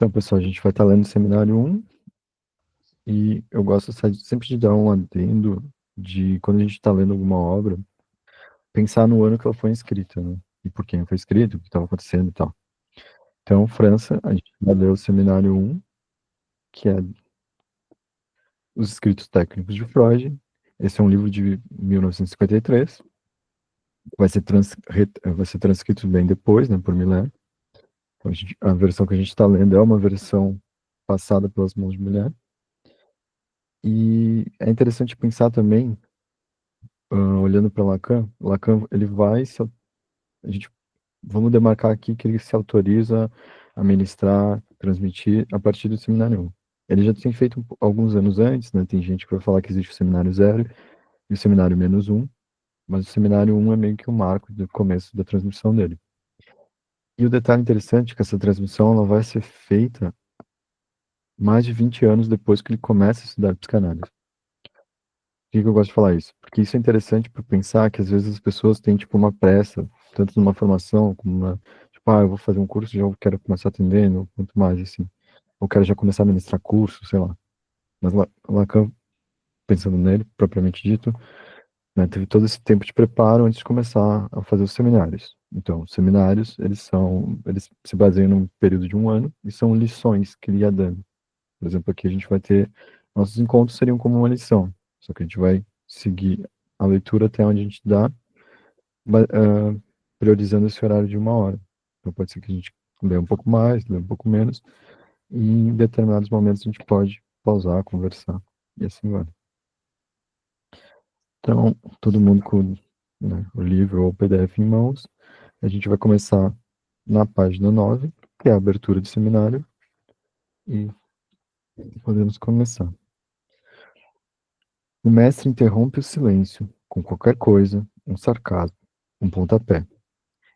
Então, pessoal, a gente vai estar lendo o seminário um e eu gosto sempre de dar um adendo de quando a gente está lendo alguma obra, pensar no ano que ela foi escrita, né? E por quem foi escrito, o que estava acontecendo e tal. Então, França, a gente vai ler o seminário um, que é Os Escritos Técnicos de Freud. Esse é um livro de 1953. Vai ser transcrito bem depois, né, por Miller. Então, a versão que a gente está lendo é uma versão passada pelas mãos de Miller. E é interessante pensar também, olhando para Lacan, ele vai se, a gente, vamos demarcar aqui que ele se autoriza a ministrar, transmitir a partir do seminário 1. Ele já tem feito alguns anos antes, né? Tem gente que vai falar que existe o seminário 0 e o seminário -1, mas o seminário 1 é meio que o marco do começo da transmissão dele. E o detalhe interessante é que essa transmissão ela vai ser feita mais de 20 anos depois que ele começa a estudar psicanálise. Por que que eu gosto de falar isso? Porque isso é interessante para pensar que às vezes as pessoas têm tipo uma pressa, tanto numa formação como tipo, eu vou fazer um curso, já quero começar atendendo, quanto mais assim. Ou quero já começar a ministrar curso, sei lá. Mas Lacan, pensando nele, propriamente dito, né, teve todo esse tempo de preparo antes de começar a fazer os seminários. Então, os seminários, eles se baseiam num período de um ano e são lições que ele ia dando. Por exemplo, aqui a gente vai ter, nossos encontros seriam como uma lição, só que a gente vai seguir a leitura até onde a gente dá, priorizando esse horário de uma hora. Então pode ser que a gente lê um pouco mais, lê um pouco menos, e em determinados momentos a gente pode pausar, conversar, e assim vai. Então, todo mundo com, né, o livro ou o PDF em mãos, a gente vai começar na página 9, que é a abertura do seminário, e podemos começar. O mestre interrompe o silêncio, com qualquer coisa, um sarcasmo, um pontapé.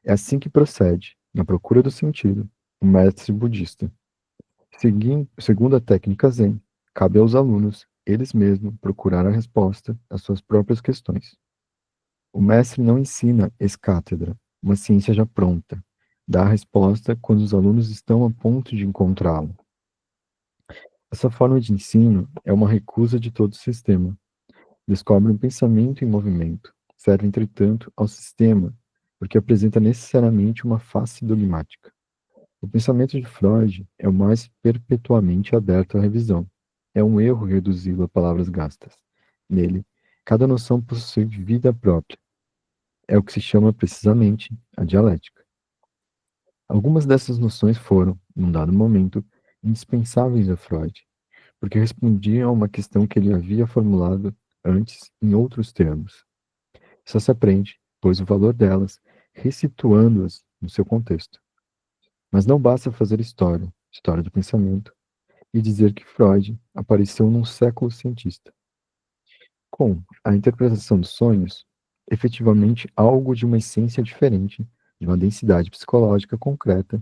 É assim que procede, na procura do sentido, o mestre budista. Segundo a técnica Zen, cabe aos alunos, eles mesmos, procurar a resposta às suas próprias questões. O mestre não ensina ex-cátedra, uma ciência já pronta. Dá a resposta quando os alunos estão a ponto de encontrá-la. Essa forma de ensino é uma recusa de todo o sistema. Descobre um pensamento em movimento. Serve, entretanto, ao sistema, porque apresenta necessariamente uma face dogmática. O pensamento de Freud é o mais perpetuamente aberto à revisão. É um erro reduzi-lo a palavras gastas. Nele, cada noção possui vida própria. É o que se chama precisamente a dialética. Algumas dessas noções foram, num dado momento, indispensáveis a Freud, porque respondiam a uma questão que ele havia formulado antes em outros termos. Só se aprende, pois, o valor delas, ressituando-as no seu contexto. Mas não basta fazer história do pensamento, e dizer que Freud apareceu num século cientista. Com a interpretação dos sonhos, efetivamente algo de uma essência diferente, de uma densidade psicológica concreta,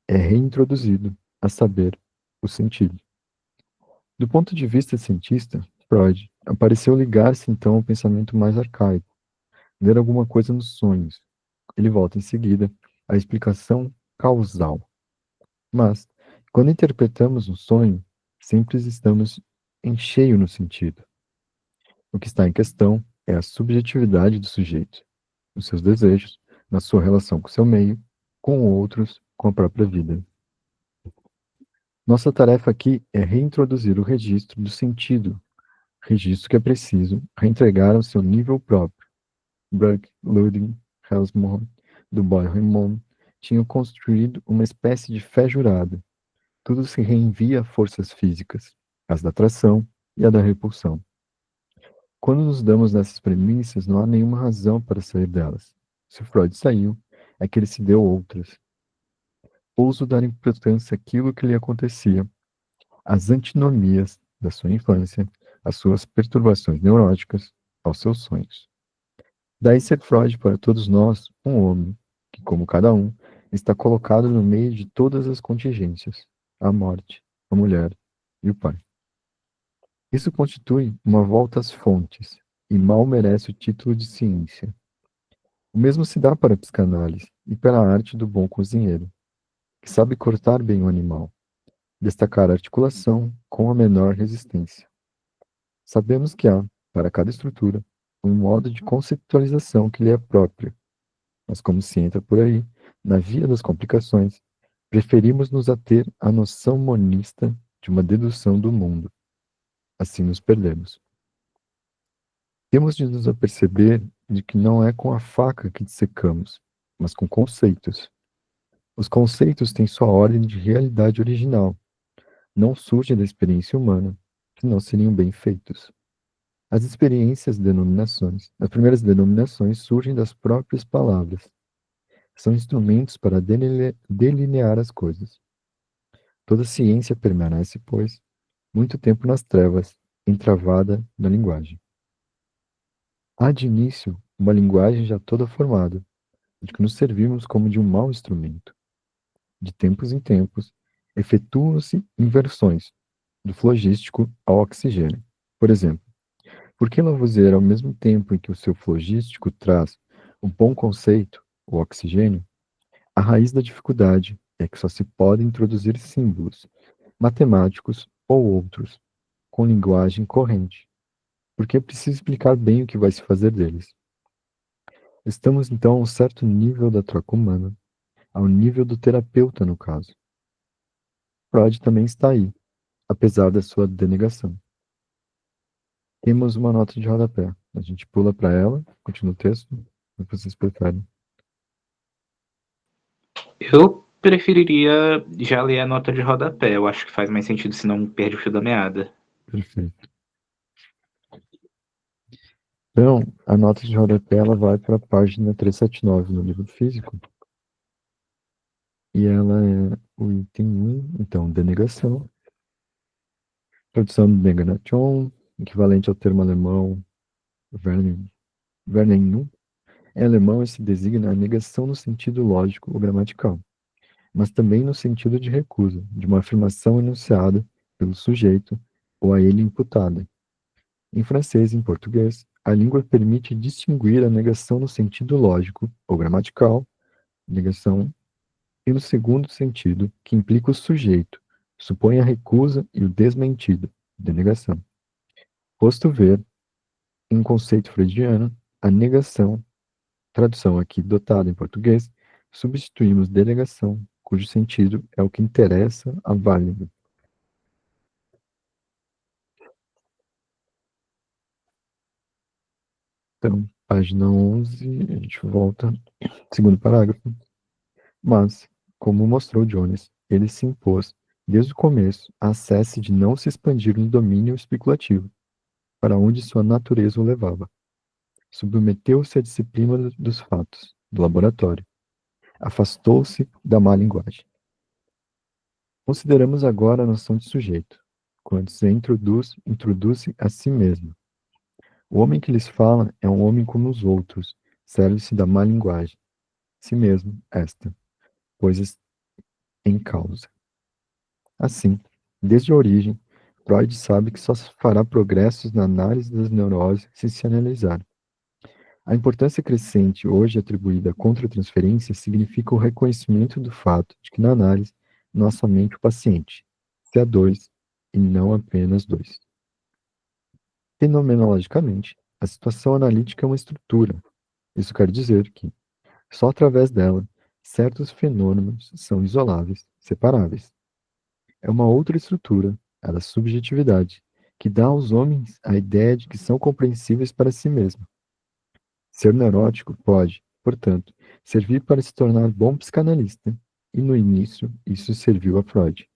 é reintroduzido, a saber, o sentido. Do ponto de vista cientista, Freud apareceu ligar-se então ao pensamento mais arcaico, ver alguma coisa nos sonhos. Ele volta em seguida à explicação causal. Mas, quando interpretamos um sonho, sempre estamos em cheio no sentido. O que está em questão é a subjetividade do sujeito, os seus desejos, na sua relação com seu meio, com outros, com a própria vida. Nossa tarefa aqui é reintroduzir o registro do sentido, registro que é preciso reentregar ao seu nível próprio. Bruck, Ludwig, Helsmoor, Du Bois-Reymond tinham construído uma espécie de fé jurada. Tudo se reenvia a forças físicas, as da atração e a da repulsão. Quando nos damos nessas premissas, não há nenhuma razão para sair delas. Se Freud saiu, é que ele se deu outras. Ouso dar importância àquilo que lhe acontecia, às antinomias da sua infância, às suas perturbações neuróticas, aos seus sonhos. Daí ser Freud para todos nós um homem, que, como cada um, está colocado no meio de todas as contingências, a morte, a mulher e o pai. Isso constitui uma volta às fontes, e mal merece o título de ciência. O mesmo se dá para a psicanálise e para a arte do bom cozinheiro, que sabe cortar bem o animal. destacar a articulação com a menor resistência. Sabemos que há, para cada estrutura, um modo de conceptualização que lhe é próprio, mas como se entra por aí, na via das complicações, preferimos nos ater à noção monista de uma dedução do mundo. Assim nos perdemos. Temos de nos aperceber de que não é com a faca que dissecamos, mas com conceitos. Os conceitos têm sua ordem de realidade original, não surgem da experiência humana, que não seriam bem feitos. As primeiras denominações surgem das próprias palavras. São instrumentos para delinear as coisas. Toda ciência permanece, pois, muito tempo nas trevas, entravada na linguagem. Há de início uma linguagem já toda formada, de que nos servimos como de um mau instrumento. De tempos em tempos, efetuam-se inversões, do flogístico ao oxigênio. Por exemplo, por que Lavoisier, ao mesmo tempo em que o seu flogístico traz um bom conceito, o oxigênio, a raiz da dificuldade é que só se podem introduzir símbolos, matemáticos ou outros, com linguagem corrente, porque é preciso explicar bem o que vai se fazer deles. Estamos então a um certo nível da troca humana, ao nível do terapeuta, no caso. Freud também está aí, apesar da sua denegação. Temos uma nota de rodapé. A gente pula para ela, continua o texto, o que vocês preferem. Eu preferiria já ler a nota de rodapé. Eu acho que faz mais sentido, senão perde o fio da meada. Perfeito. Então, a nota de rodapé ela vai para a página 379 no livro físico. E ela é o item 1, então, denegação. Tradução de Negation, equivalente ao termo alemão Verneinung. Em alemão, esse designa a negação no sentido lógico ou gramatical, mas também no sentido de recusa, de uma afirmação enunciada pelo sujeito ou a ele imputada. Em francês e em português, a língua permite distinguir a negação no sentido lógico ou gramatical, negação, e no segundo sentido, que implica o sujeito, supõe a recusa e o desmentido, denegação. Posto ver, em conceito freudiano, a negação, tradução aqui dotada em português, substituímos denegação, cujo sentido é o que interessa a válido. Então, página 11, a gente volta, segundo parágrafo. Mas, como mostrou Jones, ele se impôs, desde o começo, à cesse de não se expandir no domínio especulativo, para onde sua natureza o levava. Submeteu-se à disciplina dos fatos, do laboratório. Afastou-se da má linguagem. Consideramos agora a noção de sujeito, quando se introduz a si mesmo. O homem que lhes fala é um homem como os outros, serve-se da má linguagem. Si mesmo, esta, pois em causa. Assim, desde a origem, Freud sabe que só fará progressos na análise das neuroses se analisar. A importância crescente hoje atribuída à contratransferência significa o reconhecimento do fato de que na análise não há somente o paciente, se há dois, e não apenas dois. Fenomenologicamente, a situação analítica é uma estrutura. Isso quer dizer que, só através dela, certos fenômenos são isoláveis, separáveis. É uma outra estrutura, a da subjetividade, que dá aos homens a ideia de que são compreensíveis para si mesmos. Ser neurótico pode, portanto, servir para se tornar bom psicanalista, e no início isso serviu a Freud.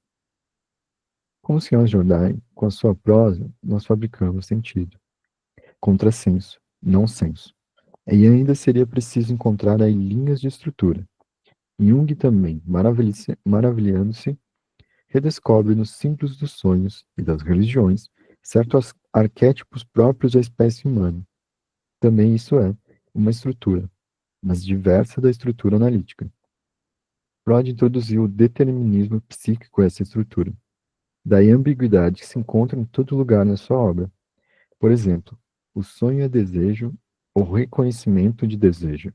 Como o Sr. Jordain, com a sua prosa, nós fabricamos sentido. Contrassenso, não senso. E ainda seria preciso encontrar aí linhas de estrutura. Jung também, maravilhando-se, redescobre nos símbolos dos sonhos e das religiões certos arquétipos próprios da espécie humana. Também isso é uma estrutura, mas diversa da estrutura analítica. Freud introduziu o determinismo psíquico a essa estrutura. Daí a ambiguidade que se encontra em todo lugar na sua obra. Por exemplo, o sonho é desejo ou reconhecimento de desejo.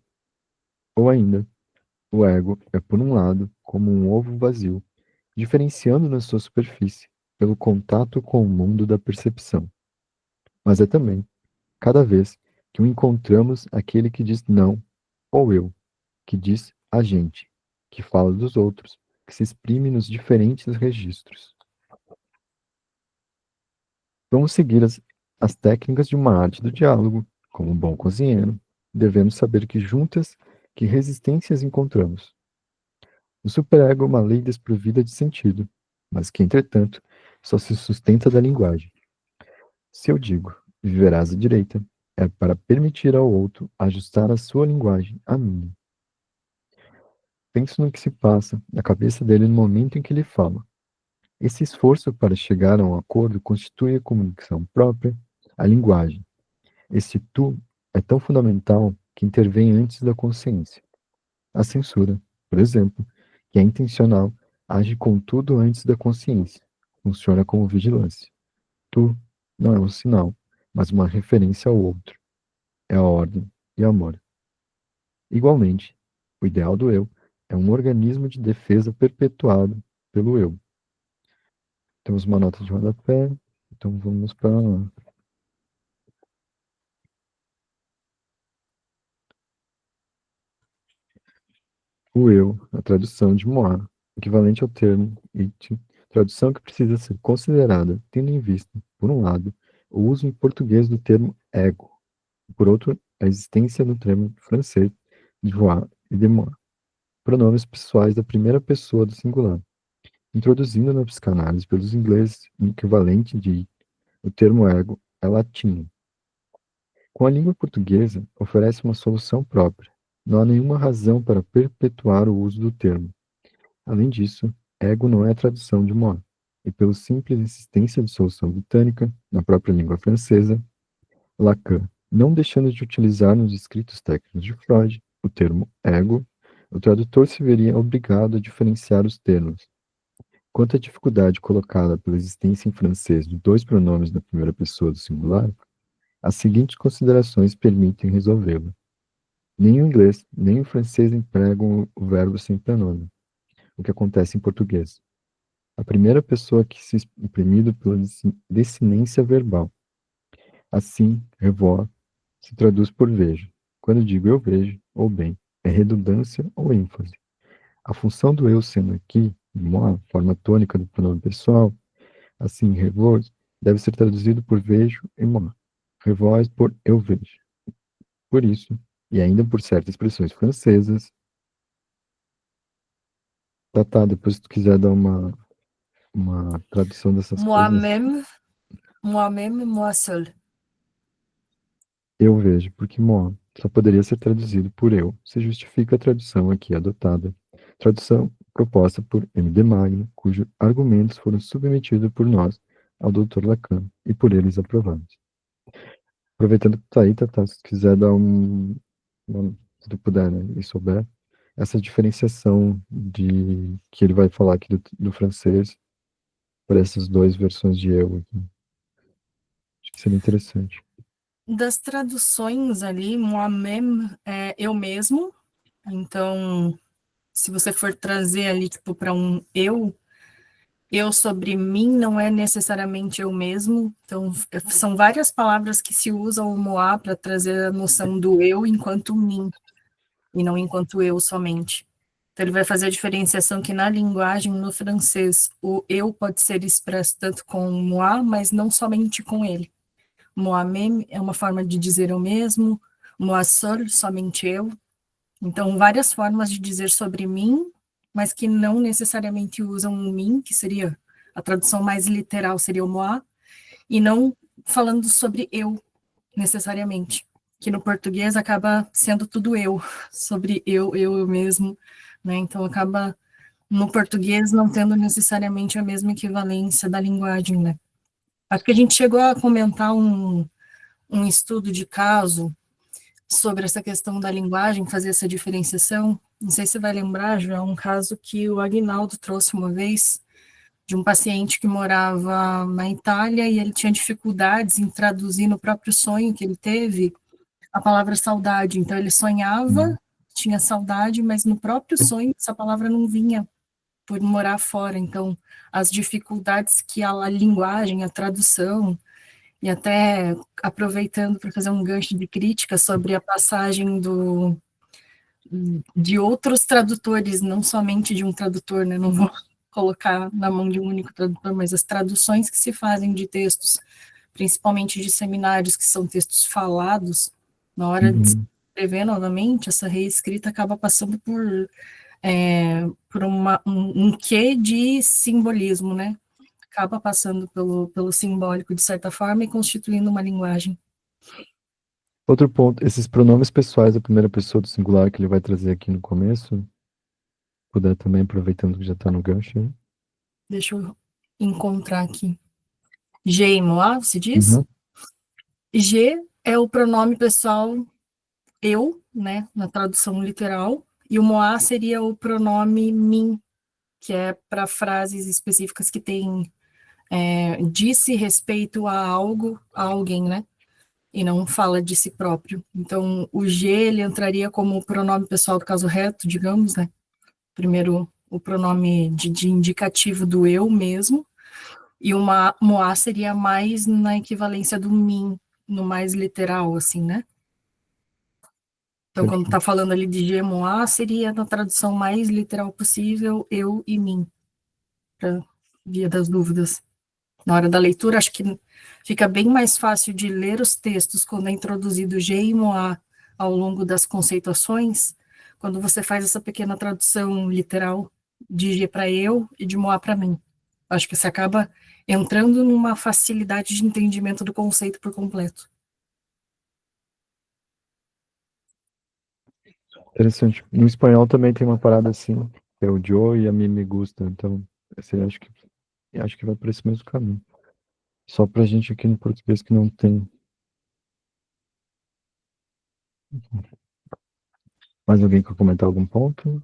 Ou ainda, o ego é, por um lado, como um ovo vazio, diferenciando na sua superfície pelo contato com o mundo da percepção. Mas é também, cada vez que o encontramos, aquele que diz não, ou eu, que diz a gente, que fala dos outros, que se exprime nos diferentes registros. Vamos seguir as técnicas de uma arte do diálogo, como um bom cozinheiro. Devemos saber que juntas, que resistências encontramos. O superego é uma lei desprovida de sentido, mas que, entretanto, só se sustenta da linguagem. Se eu digo, viverás à direita, é para permitir ao outro ajustar a sua linguagem à minha. Penso no que se passa na cabeça dele no momento em que ele fala. Esse esforço para chegar a um acordo constitui a comunicação própria, a linguagem. Esse tu é tão fundamental que intervém antes da consciência. A censura, por exemplo, que é intencional, age contudo antes da consciência. Funciona como vigilância. Tu não é um sinal, mas uma referência ao outro. É a ordem e amor. Igualmente, o ideal do eu é um organismo de defesa perpetuado pelo eu. Temos uma nota de rodapé, então vamos para o eu, a tradução de Moá, equivalente ao termo it, tradução que precisa ser considerada, tendo em vista, por um lado, o uso em português do termo ego, e por outro, a existência no termo francês de moi e de moi, pronomes pessoais da primeira pessoa do singular, introduzindo na psicanálise pelos ingleses o equivalente de it. O termo ego é latim. Com a língua portuguesa, oferece uma solução própria. Não há nenhuma razão para perpetuar o uso do termo. Além disso, ego não é a tradução de moi, e pela simples insistência de solução britânica, na própria língua francesa, Lacan, não deixando de utilizar nos escritos técnicos de Freud o termo ego, o tradutor se veria obrigado a diferenciar os termos. Quanto à dificuldade colocada pela existência em francês de dois pronomes na primeira pessoa do singular, as seguintes considerações permitem resolvê-la. Nem o inglês, nem o francês empregam o verbo sem pronome, o que acontece em português. A primeira pessoa que se imprimido pela desinência verbal. Assim, revoir se traduz por vejo. Quando digo eu vejo, ou bem, é redundância ou ênfase. A função do eu sendo aqui, moi, forma tônica do pronome pessoal, assim, revoir, deve ser traduzido por vejo e moi. Revoir por eu vejo. Por isso, e ainda por certas expressões francesas, tá, depois se tu quiser dar uma tradução dessas coisas, Moi-même, moi-même, moi seul. eu vejo, porque moi só poderia ser traduzido por eu, se justifica a tradução aqui adotada. Tradução proposta por M. de Magno, cujos argumentos foram submetidos por nós ao Dr. Lacan e por eles aprovados. Aproveitando que tá aí, Tata, se quiser dar se tu puder, né, e souber, essa diferenciação que ele vai falar aqui do francês para essas duas versões de eu aqui. Acho que seria interessante. Das traduções ali, moi-même é eu mesmo. Então, se você for trazer ali, tipo, para um eu sobre mim não é necessariamente eu mesmo. Então, são várias palavras que se usam o moi para trazer a noção do eu enquanto mim, e não enquanto eu somente. Então, ele vai fazer a diferenciação que na linguagem, no francês, o eu pode ser expresso tanto com moi, mas não somente com ele. Moi-même é uma forma de dizer eu mesmo, moi seul, somente eu. Então, várias formas de dizer sobre mim, mas que não necessariamente usam o mim, que seria a tradução mais literal, seria o moi, e não falando sobre eu, necessariamente. Que no português acaba sendo tudo eu, sobre eu mesmo, né? Então, acaba no português não tendo necessariamente a mesma equivalência da linguagem, né? Acho que a gente chegou a comentar um estudo de caso sobre essa questão da linguagem, fazer essa diferenciação. Não sei se você vai lembrar, já é um caso que o Aguinaldo trouxe uma vez, de um paciente que morava na Itália e ele tinha dificuldades em traduzir no próprio sonho que ele teve a palavra saudade. Então ele sonhava, tinha saudade, mas no próprio sonho essa palavra não vinha. por morar fora, então as dificuldades que a linguagem, a tradução, e até aproveitando para fazer um gancho de crítica sobre a passagem de outros tradutores, não somente de um tradutor, né? Não vou colocar na mão de um único tradutor, mas as traduções que se fazem de textos, principalmente de seminários, que são textos falados, na hora de escrever novamente, essa reescrita acaba passando por um quê de simbolismo, né? Acaba passando pelo simbólico, de certa forma, e constituindo uma linguagem. Outro ponto, esses pronomes pessoais da primeira pessoa do singular que ele vai trazer aqui no começo, puder também, aproveitando que já está no gancho. Né? Deixa eu encontrar aqui. G e moi, você diz? G é o pronome pessoal eu, né, na tradução literal, e o moi seria o pronome mim, que é para frases específicas que têm disse respeito a algo, a alguém, né? E não fala de si próprio. Então, o G, ele entraria como pronome pessoal do caso reto, digamos, né? Primeiro, o pronome de indicativo do eu mesmo, e o moi seria mais na equivalência do mim, no mais literal, assim, né? Então, quando está falando ali de G, moi, seria na tradução mais literal possível, eu e mim, para via das dúvidas. Na hora da leitura, acho que fica bem mais fácil de ler os textos quando é introduzido G e moi ao longo das conceituações, quando você faz essa pequena tradução literal de G para eu e de moi para mim. Acho que você acaba entrando numa facilidade de entendimento do conceito por completo. Interessante. No espanhol também tem uma parada assim, que é o yo e a mim me gusta. Então, esse acho que vai por esse mesmo caminho. Só pra gente aqui no português que não tem. Mais alguém quer comentar algum ponto?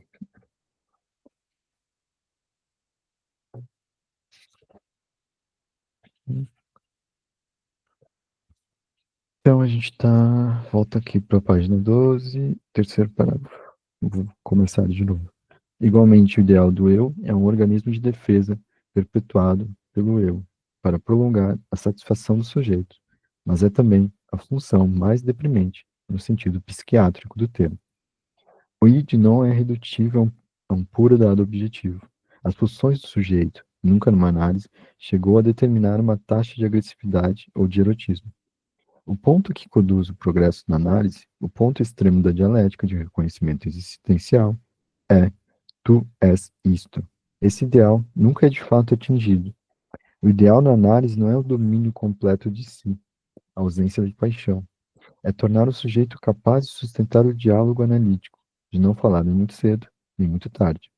Então a gente volta aqui para a página 12, terceiro parágrafo. Vou começar de novo. Igualmente, o ideal do eu é um organismo de defesa perpetuado pelo eu, para prolongar a satisfação do sujeito, mas é também a função mais deprimente, no sentido psiquiátrico do termo. O id não é redutível a um puro dado objetivo. As funções do sujeito, nunca numa análise, chegou a determinar uma taxa de agressividade ou de erotismo. O ponto que conduz o progresso na análise, o ponto extremo da dialética de reconhecimento existencial, é tu és isto. Esse ideal nunca é de fato atingido. O ideal na análise não é o domínio completo de si, a ausência de paixão. É tornar o sujeito capaz de sustentar o diálogo analítico, de não falar nem muito cedo, nem muito tarde.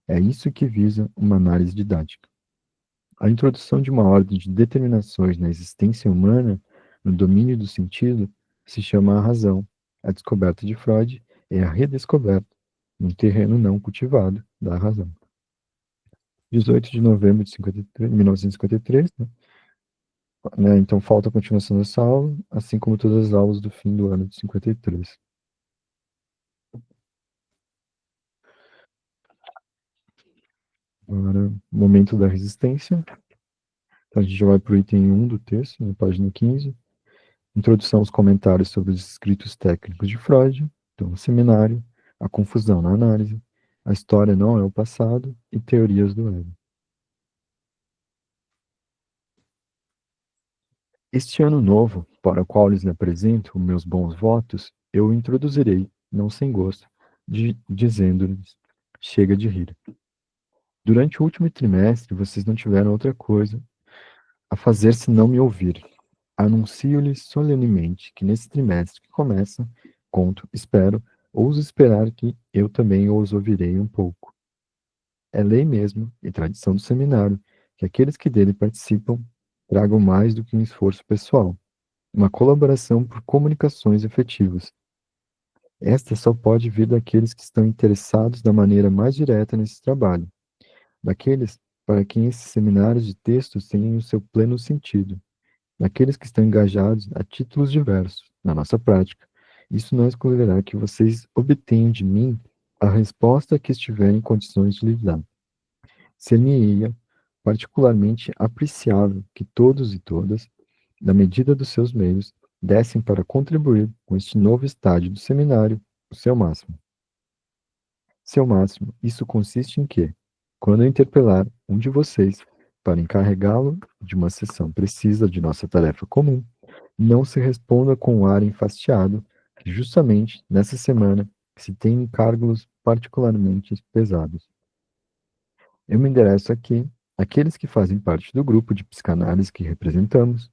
É isso que visa uma análise didática. A introdução de uma ordem de determinações na existência humana, no domínio do sentido, se chama a razão. A descoberta de Freud é a redescoberta, num terreno não cultivado, da razão. 18 de novembro de 1953, né? Então falta a continuação dessa aula, assim como todas as aulas do fim do ano de 53. Agora, momento da resistência. Então, a gente já vai para o item 1 do texto, na página 15. Introdução aos comentários sobre os escritos técnicos de Freud, então, o seminário, a confusão na análise, a história não é o passado e teorias do ego. Este ano novo, para o qual lhes apresento meus bons votos, eu o introduzirei, não sem gosto, dizendo-lhes, chega de rir. Durante o último trimestre, vocês não tiveram outra coisa a fazer senão me ouvir. Anuncio-lhes solenemente que nesse trimestre que começa, conto, espero, ouso esperar que eu também os ouvirei um pouco. É lei mesmo e tradição do seminário que aqueles que dele participam tragam mais do que um esforço pessoal, uma colaboração por comunicações efetivas. Esta só pode vir daqueles que estão interessados da maneira mais direta nesse trabalho, daqueles para quem esses seminários de textos têm o seu pleno sentido, daqueles que estão engajados a títulos diversos na nossa prática. Isso não excluirá que vocês obtenham de mim a resposta que estiverem em condições de lhe dar. ser-me-ia particularmente apreciável que todos e todas, na medida dos seus meios, dessem para contribuir com este novo estágio do seminário o seu máximo. Seu máximo, isso consiste em que, quando eu interpelar um de vocês para encarregá-lo de uma sessão precisa de nossa tarefa comum, não se responda com um ar enfastiado, que justamente nessa semana se tem encargos particularmente pesados. Eu me endereço aqui àqueles que fazem parte do grupo de psicanálise que representamos.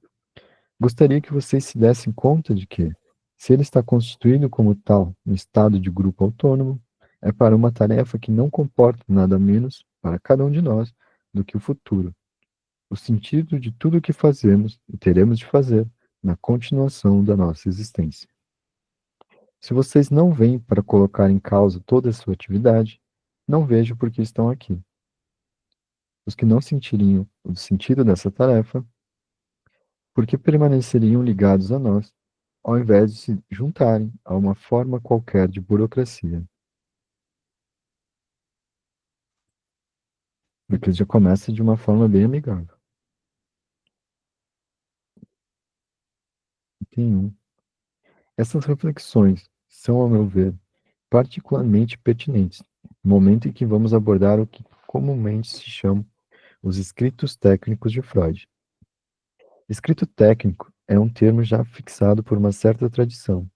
Gostaria que vocês se dessem conta de que, se ele está constituído como tal, um estado de grupo autônomo, é para uma tarefa que não comporta nada menos, para cada um de nós, do que o futuro, o sentido de tudo o que fazemos e teremos de fazer na continuação da nossa existência. Se vocês não vêm para colocar em causa toda a sua atividade, não vejo por que estão aqui. Os que não sentiriam o sentido dessa tarefa, por que permaneceriam ligados a nós, ao invés de se juntarem a uma forma qualquer de burocracia? Porque já começa de uma forma bem amigável. Tem um. Essas reflexões são, ao meu ver, particularmente pertinentes, no momento em que vamos abordar o que comumente se chama os escritos técnicos de Freud. Escrito técnico é um termo já fixado por uma certa tradição.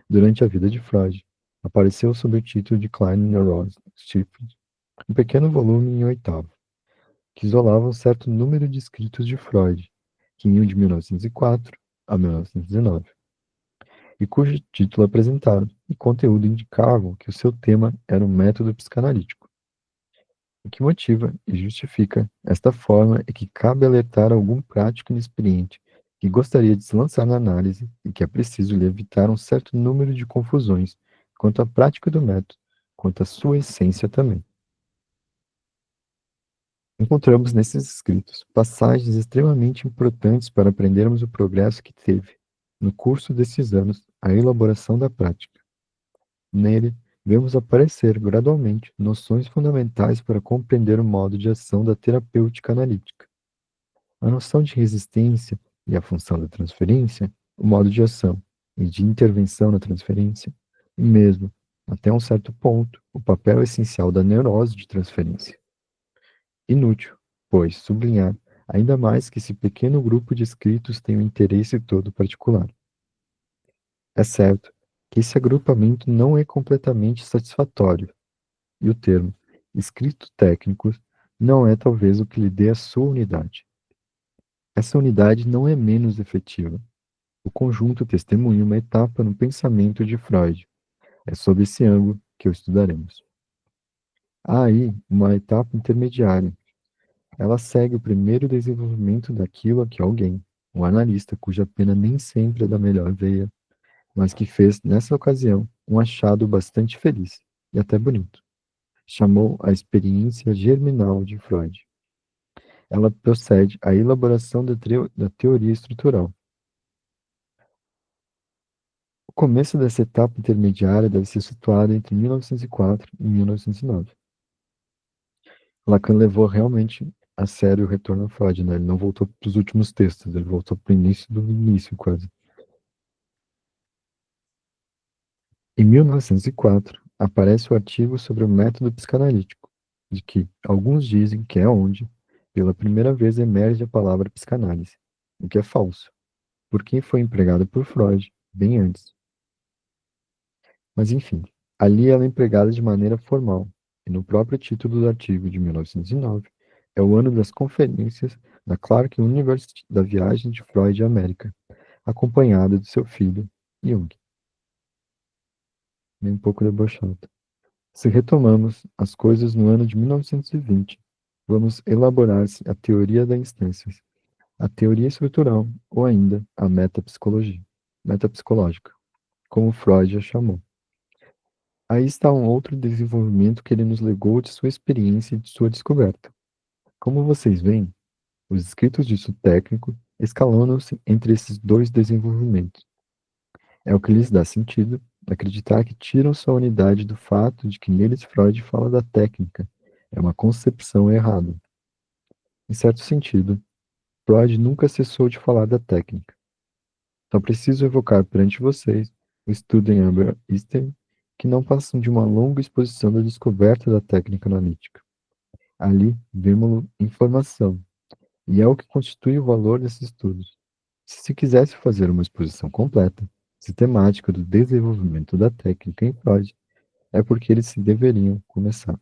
Durante a vida de Freud, apareceu sob o título de Kleine Neurose Schrift, um pequeno volume em oitavo, que isolava um certo número de escritos de Freud, que iam de 1904 a 1919, e cujo título apresentava e conteúdo indicavam que o seu tema era o método psicanalítico. O que motiva e justifica esta forma é que cabe alertar algum prático inexperiente que gostaria de se lançar na análise e que é preciso lhe evitar um certo número de confusões quanto à prática do método, quanto à sua essência também. Encontramos nesses escritos passagens extremamente importantes para aprendermos o progresso que teve, no curso desses anos, a elaboração da prática. Nele, vemos aparecer gradualmente noções fundamentais para compreender o modo de ação da terapêutica analítica. A noção de resistência e a função da transferência, o modo de ação e de intervenção na transferência, e mesmo, até um certo ponto, o papel essencial da neurose de transferência. Inútil, pois, sublinhar, ainda mais que esse pequeno grupo de escritos tem um interesse todo particular. É certo que esse agrupamento não é completamente satisfatório, e o termo escrito técnicos não é talvez o que lhe dê a sua unidade. Essa unidade não é menos efetiva. O conjunto testemunha uma etapa no pensamento de Freud. É sob esse ângulo que o estudaremos. Há aí uma etapa intermediária. Ela segue o primeiro desenvolvimento daquilo a que alguém, um analista cuja pena nem sempre é da melhor veia, mas que fez, nessa ocasião, um achado bastante feliz e até bonito. Chamou a experiência germinal de Freud. Ela procede à elaboração da teoria estrutural. O começo dessa etapa intermediária deve ser situado entre 1904 e 1909. Lacan levou realmente a sério o retorno a Freud, né? Ele não voltou para os últimos textos, ele voltou para o início do início, quase. Em 1904, aparece o artigo sobre o método psicanalítico, de que alguns dizem que é onde, pela primeira vez, emerge a palavra psicanálise, o que é falso, porque foi empregada por Freud bem antes. Mas, enfim, ali ela é empregada de maneira formal, e no próprio título do artigo de 1909, é o ano das conferências da Clark University da viagem de Freud à América, acompanhada de seu filho, Jung. Bem um pouco debochado. Se retomamos as coisas no ano de 1920, vamos elaborar-se a teoria das instâncias, a teoria estrutural ou ainda a metapsicológica, como Freud a chamou. Aí está um outro desenvolvimento que ele nos legou de sua experiência e de sua descoberta. Como vocês veem, os escritos disso técnico escalonam-se entre esses dois desenvolvimentos. É o que lhes dá sentido acreditar que tiram sua unidade do fato de que neles Freud fala da técnica, É uma concepção errada. Em certo sentido, Freud nunca cessou de falar da técnica. Só preciso evocar perante vocês o estudo em Albert Einstein, que não passam de uma longa exposição da descoberta da técnica analítica. Ali vemos informação, e é o que constitui o valor desses estudos. Se se quisesse fazer uma exposição completa, sistemática do desenvolvimento da técnica em Freud, é porque eles se deveriam começar.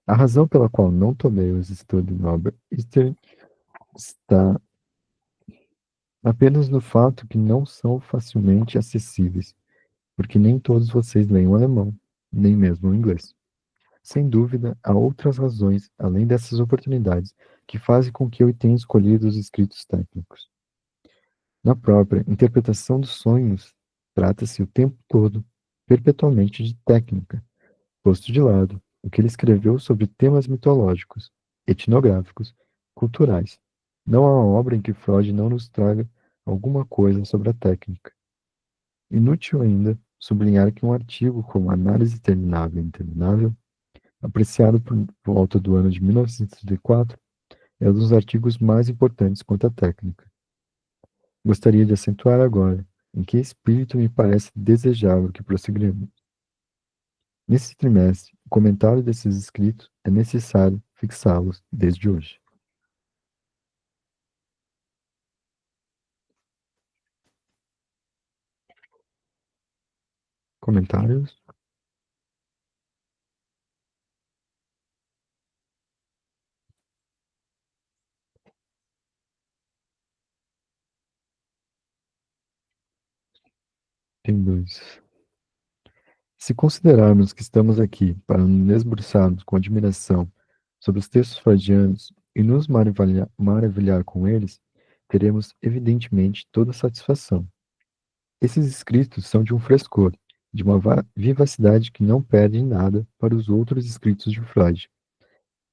A razão pela qual não tomei os estudos em Albert Einstein está apenas no fato que não são facilmente acessíveis, porque nem todos vocês leem o alemão, nem mesmo o inglês. Sem dúvida, há outras razões, além dessas oportunidades, que fazem com que eu tenha escolhido os escritos técnicos. Na própria interpretação dos sonhos, trata-se o tempo todo, perpetualmente, de técnica, posto de lado o que ele escreveu sobre temas mitológicos, etnográficos, culturais. Não há uma obra em que Freud não nos traga alguma coisa sobre a técnica. Inútil ainda sublinhar que um artigo como Análise Terminável e Interminável, apreciado por volta do ano de 1934, é um dos artigos mais importantes quanto à técnica. Gostaria de acentuar agora em que espírito me parece desejável que prosseguiremos. Nesse trimestre, o comentário desses escritos é necessário fixá-los desde hoje. Comentários? Tem dois. Se considerarmos que estamos aqui para nos debruçarmos com admiração sobre os textos freudianos e nos maravilhar com eles, teremos evidentemente toda a satisfação. Esses escritos são de um frescor, de uma vivacidade que não perde em nada para os outros escritos de Freud.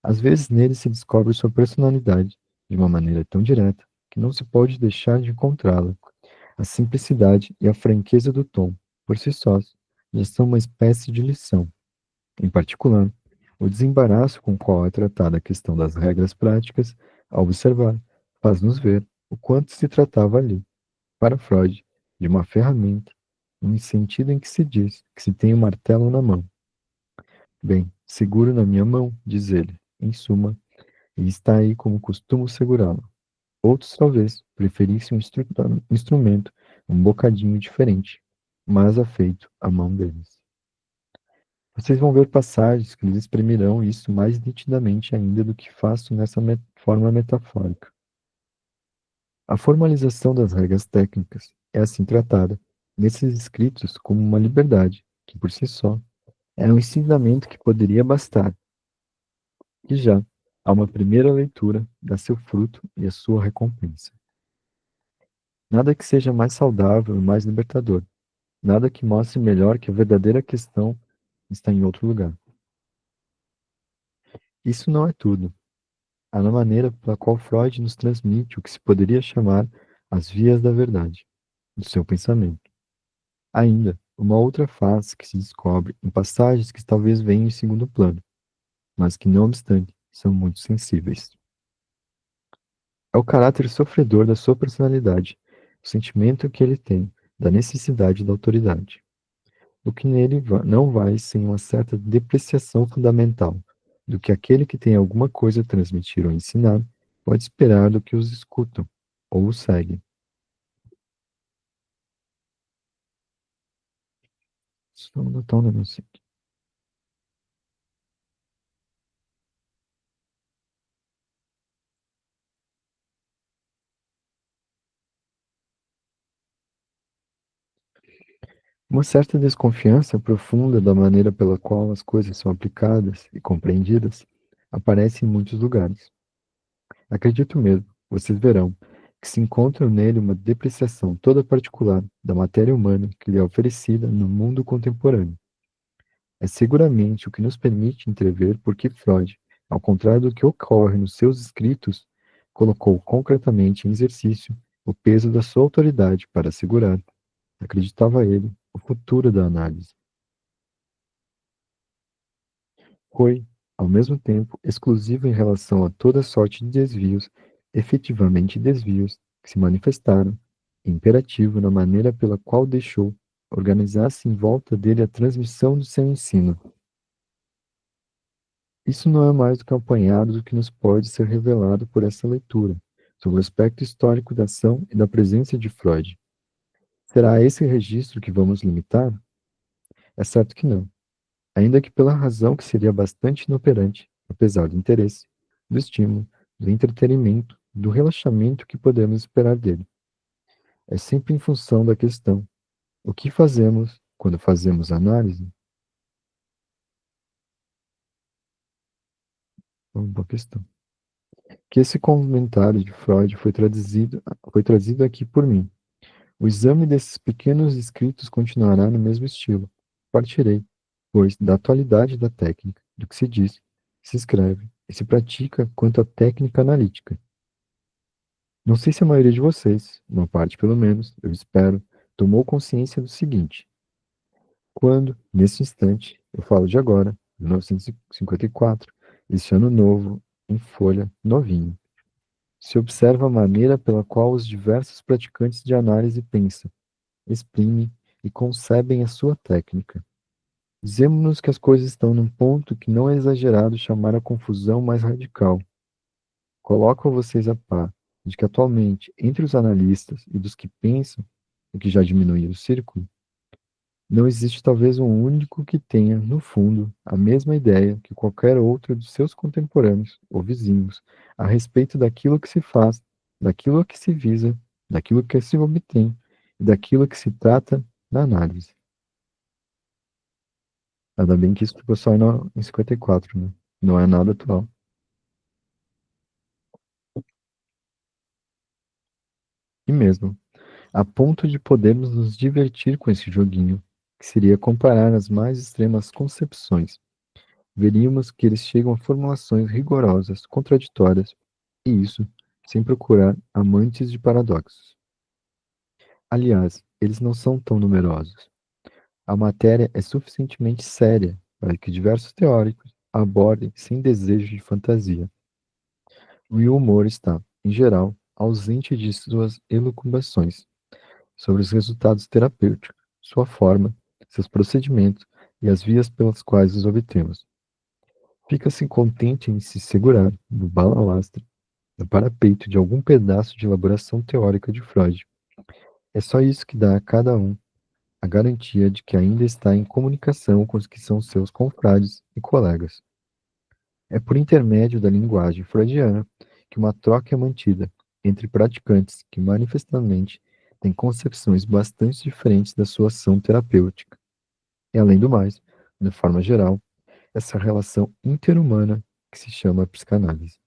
Às vezes neles se descobre sua personalidade de uma maneira tão direta que não se pode deixar de encontrá-la. A simplicidade e a franqueza do tom, por si sós, já são uma espécie de lição. Em particular, o desembaraço com o qual é tratada a questão das regras práticas, ao observar, faz-nos ver o quanto se tratava ali, para Freud, de uma ferramenta, no sentido em que se diz que se tem um martelo na mão. Bem, seguro na minha mão, diz ele, em suma, e está aí como costumo segurá-lo. Outros talvez preferissem um instrumento um bocadinho diferente, mas afeito à mão deles. Vocês vão ver passagens que lhes exprimirão isso mais nitidamente ainda do que faço nessa forma metafórica. A formalização das regras técnicas é assim tratada, nesses escritos, como uma liberdade, que por si só é um ensinamento que poderia bastar, e já, a uma primeira leitura, dá seu fruto e a sua recompensa. Nada que seja mais saudável e mais libertador, nada que mostre melhor que a verdadeira questão está em outro lugar. Isso não é tudo. Há na maneira pela qual Freud nos transmite o que se poderia chamar as vias da verdade, do seu pensamento. Ainda, uma outra face que se descobre em passagens que talvez venham em segundo plano, mas que, não obstante, são muito sensíveis. É o caráter sofredor da sua personalidade, o sentimento que ele tem da necessidade da autoridade. O que nele não vai sem uma certa depreciação fundamental do que aquele que tem alguma coisa a transmitir ou ensinar pode esperar do que os escutam ou os seguem. Vamos notar um negocinho aqui. Uma certa desconfiança profunda da maneira pela qual as coisas são aplicadas e compreendidas aparece em muitos lugares. Acredito mesmo, vocês verão, que se encontra nele uma depreciação toda particular da matéria humana que lhe é oferecida no mundo contemporâneo. É seguramente o que nos permite entrever por que Freud, ao contrário do que ocorre nos seus escritos, colocou concretamente em exercício o peso da sua autoridade para assegurar, acreditava ele, o futuro da análise. Foi, ao mesmo tempo exclusivo em relação a toda sorte de desvios, efetivamente desvios, que se manifestaram, e imperativo na maneira pela qual deixou organizar-se em volta dele a transmissão do seu ensino. Isso não é mais do que um apanhado do que nos pode ser revelado por essa leitura, sobre o aspecto histórico da ação e da presença de Freud. Será esse registro que vamos limitar? É certo que não, ainda que pela razão que seria bastante inoperante, apesar do interesse, do estímulo, do entretenimento, do relaxamento que podemos esperar dele. É sempre em função da questão: o que fazemos quando fazemos análise? Uma boa questão. Que esse comentário de Freud foi trazido aqui por mim. O exame desses pequenos escritos continuará no mesmo estilo. Partirei, pois, da atualidade da técnica, do que se diz, se escreve e se pratica quanto à técnica analítica. Não sei se a maioria de vocês, uma parte pelo menos, eu espero, tomou consciência do seguinte: quando, nesse instante, eu falo de agora, 1954, este ano novo, em folha, novinho, se observa a maneira pela qual os diversos praticantes de análise pensam, exprimem e concebem a sua técnica. Dizemos-nos que as coisas estão num ponto que não é exagerado chamar a confusão mais radical. Coloco a vocês a par de que atualmente, entre os analistas e dos que pensam, o que já diminuiu o círculo, não existe talvez um único que tenha, no fundo, a mesma ideia que qualquer outro dos seus contemporâneos ou vizinhos a respeito daquilo que se faz, daquilo que se visa, daquilo que se obtém e daquilo que se trata na análise. Ainda bem que isso ficou só em 54, né? Não é nada atual. E mesmo, a ponto de podermos nos divertir com esse joguinho, que seria comparar as mais extremas concepções, veríamos que eles chegam a formulações rigorosas, contraditórias, e isso sem procurar amantes de paradoxos. Aliás, eles não são tão numerosos. A matéria é suficientemente séria para que diversos teóricos a abordem sem desejo de fantasia. O humor está, em geral, ausente de suas elucubrações sobre os resultados terapêuticos, sua forma, seus procedimentos e as vias pelas quais os obtemos. Fica-se contente em se segurar no balalastre, no parapeito de algum pedaço de elaboração teórica de Freud. É só isso que dá a cada um a garantia de que ainda está em comunicação com os que são seus confrades e colegas. É por intermédio da linguagem freudiana que uma troca é mantida entre praticantes que manifestamente têm concepções bastante diferentes da sua ação terapêutica. E, além do mais, de forma geral, essa relação interhumana que se chama psicanálise.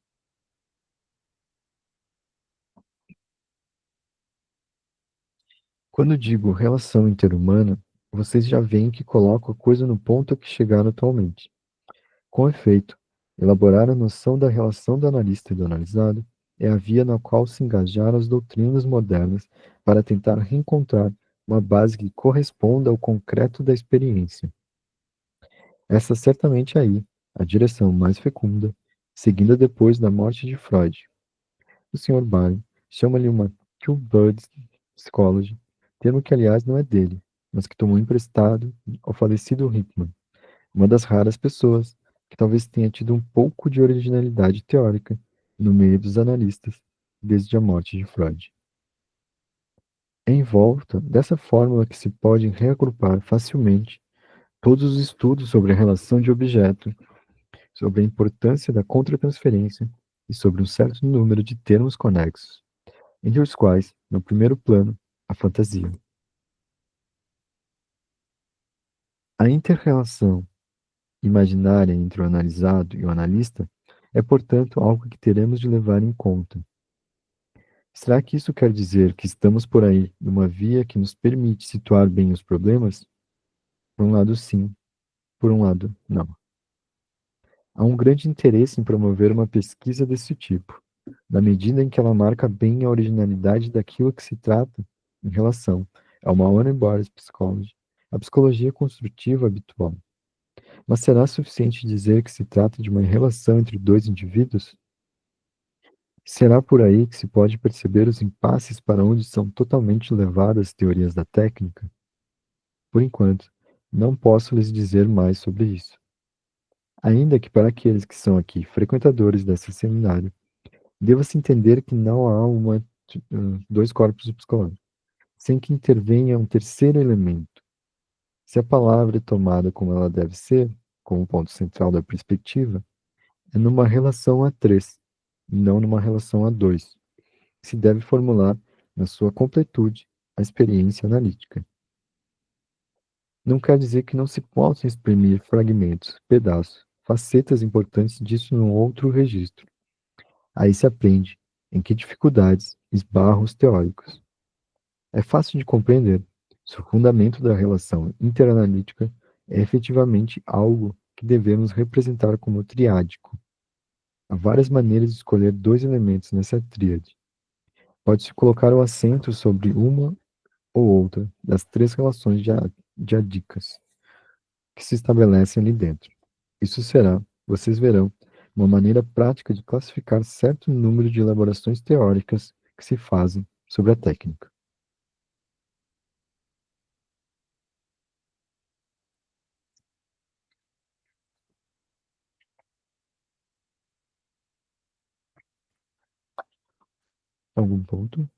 Quando digo relação interhumana, vocês já veem que coloco a coisa no ponto a que chegaram atualmente. Com efeito, elaborar a noção da relação do analista e do analisado é a via na qual se engajaram as doutrinas modernas para tentar reencontrar uma base que corresponda ao concreto da experiência. Essa certamente é aí a direção mais fecunda, seguida depois da morte de Freud. O Sr. Baring chama-lhe uma two-birds psychology, termo que aliás não é dele, mas que tomou emprestado ao falecido Hickman, uma das raras pessoas que talvez tenha tido um pouco de originalidade teórica no meio dos analistas desde a morte de Freud. É em volta dessa fórmula que se podem reagrupar facilmente todos os estudos sobre a relação de objeto, sobre a importância da contratransferência e sobre um certo número de termos conexos, entre os quais, no primeiro plano, a fantasia. A inter-relação imaginária entre o analisado e o analista é, portanto, algo que teremos de levar em conta. Será que isso quer dizer que estamos por aí numa via que nos permite situar bem os problemas? Por um lado, sim. Por um lado, não. Há um grande interesse em promover uma pesquisa desse tipo, na medida em que ela marca bem a originalidade daquilo que se trata em relação a uma Unibody Psychology, a psicologia construtiva habitual. Mas será suficiente dizer que se trata de uma relação entre dois indivíduos? Será por aí que se pode perceber os impasses para onde são totalmente levadas as teorias da técnica? Por enquanto, não posso lhes dizer mais sobre isso. Ainda que para aqueles que são aqui frequentadores desse seminário, deva-se entender que não há dois corpos psicológicos, sem que intervenha um terceiro elemento. Se a palavra é tomada como ela deve ser, como ponto central da perspectiva, é numa relação a três, não numa relação a dois. Se deve formular, na sua completude, a experiência analítica. Não quer dizer que não se possam exprimir fragmentos, pedaços, facetas importantes disso num outro registro. Aí se aprende em que dificuldades esbarram os teóricos. É fácil de compreender se o fundamento da relação interanalítica é efetivamente algo que devemos representar como triádico. Há várias maneiras de escolher dois elementos nessa tríade. Pode-se colocar o acento sobre uma ou outra das três relações diádicas que se estabelecem ali dentro. Isso será, vocês verão, uma maneira prática de classificar certo número de elaborações teóricas que se fazem sobre a técnica. Algum ponto?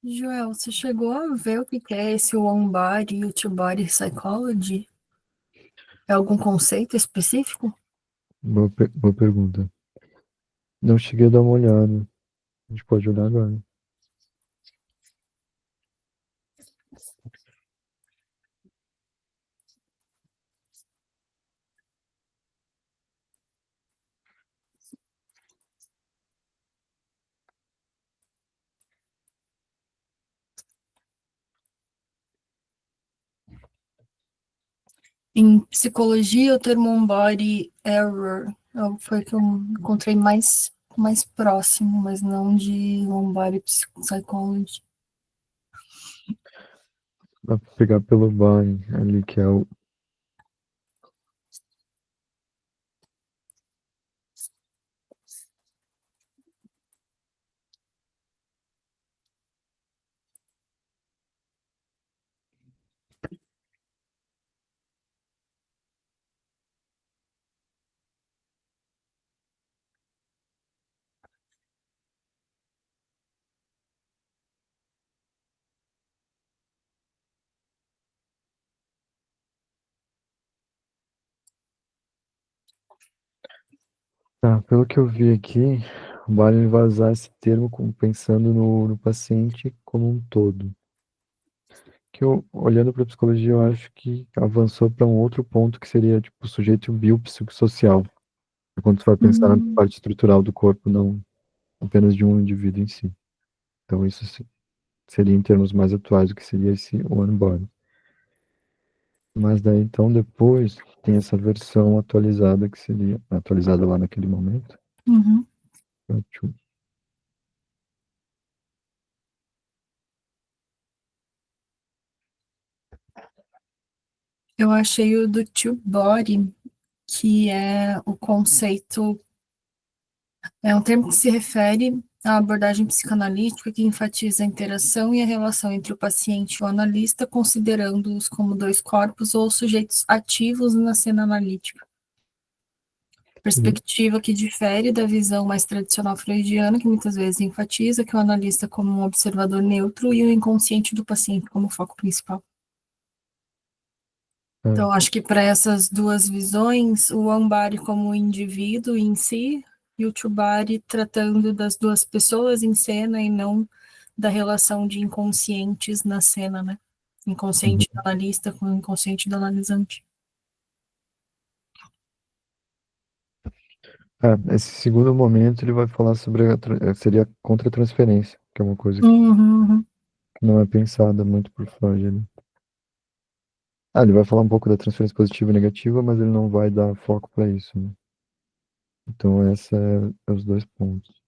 Joel, você chegou a ver o que é esse One Body e o Two Body Psychology? É algum conceito específico? Boa pergunta. Não cheguei a dar uma olhada. A gente pode olhar agora. Em psicologia, o termo One Body Error foi o que eu encontrei mais próximo, mas não de One Body Psychology. Dá pra pegar pelo body ali, que é o. Tá, pelo que eu vi aqui, vale vazar esse termo pensando no paciente como um todo. Que eu, olhando para a psicologia, eu acho que avançou para um outro ponto que seria tipo o sujeito biopsicossocial. Quando você vai pensar na parte estrutural do corpo, não apenas de um indivíduo em si. Então isso seria em termos mais atuais o que seria esse one body. Mas daí então depois tem essa versão atualizada que seria atualizada lá naquele momento. Uhum. Eu achei o do Two Body, que é o conceito, é um termo que se refere à abordagem psicanalítica que enfatiza a interação e a relação entre o paciente e o analista, considerando-os como dois corpos ou sujeitos ativos na cena analítica. Perspectiva que difere da visão mais tradicional freudiana, que muitas vezes enfatiza que o analista como um observador neutro e o inconsciente do paciente como foco principal. Então, acho que para essas duas visões, o One Body como indivíduo em si, e o Two Body tratando das duas pessoas em cena e não da relação de inconscientes na cena, né? inconsciente do analista com o inconsciente do analisante. Esse segundo momento ele vai falar sobre seria a contra-transferência, que é uma coisa que Uhum. não é pensada muito por Freud ali. Ele vai falar um pouco da transferência positiva e negativa, mas ele não vai dar foco para isso, né? Então, é os dois pontos.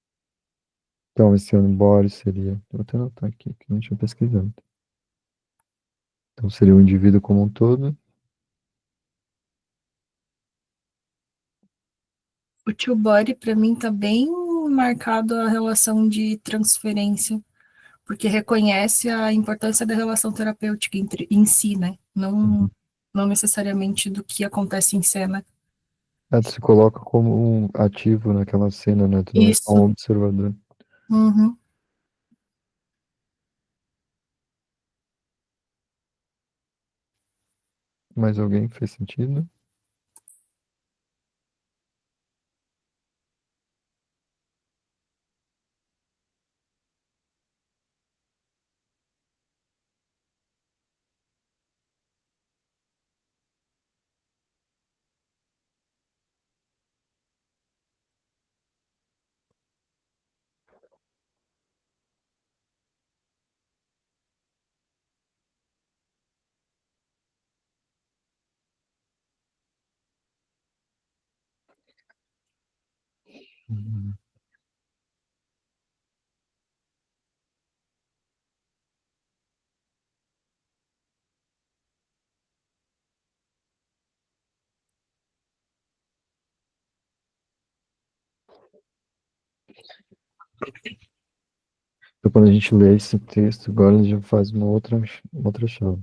Então, esse ano, Boris seria. Vou até anotar aqui, que eu não tinha pesquisado. Então, seria o indivíduo como um todo. O tio Body, para mim, tá bem marcado a relação de transferência, porque reconhece a importância da relação terapêutica em si, né? Uhum. Não necessariamente do que acontece em cena. Tu se coloca como um ativo naquela cena, né? Tu não é só Isso. um observador. Uhum. Mais alguém fez sentido? Uhum. Então, quando a gente lê esse texto, agora ele já faz uma outra chave.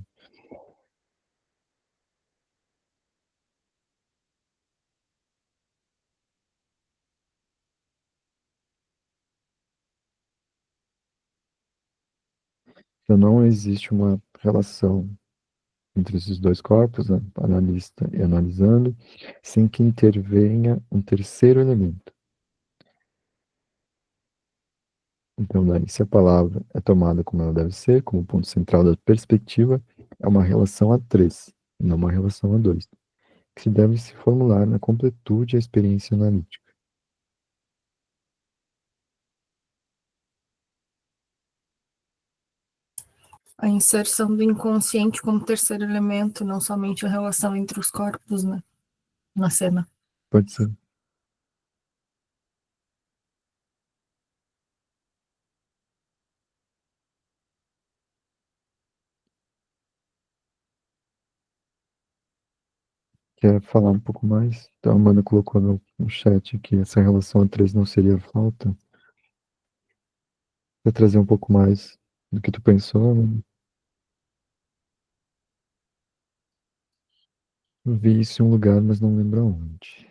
Então, não existe uma relação entre esses dois corpos, né, analista e analisando, sem que intervenha um terceiro elemento. Então, daí, se a palavra é tomada como ela deve ser, como ponto central da perspectiva, é uma relação a três, não uma relação a dois, que se deve se formular na completude da experiência analítica. A inserção do inconsciente como terceiro elemento, não somente a relação entre os corpos, né? Na cena. Pode ser. Quer falar um pouco mais? Então, a Amanda colocou no chat que essa relação a três não seria falta. Quer trazer um pouco mais do que tu pensou, né? Eu vi isso em um lugar, mas não lembro aonde.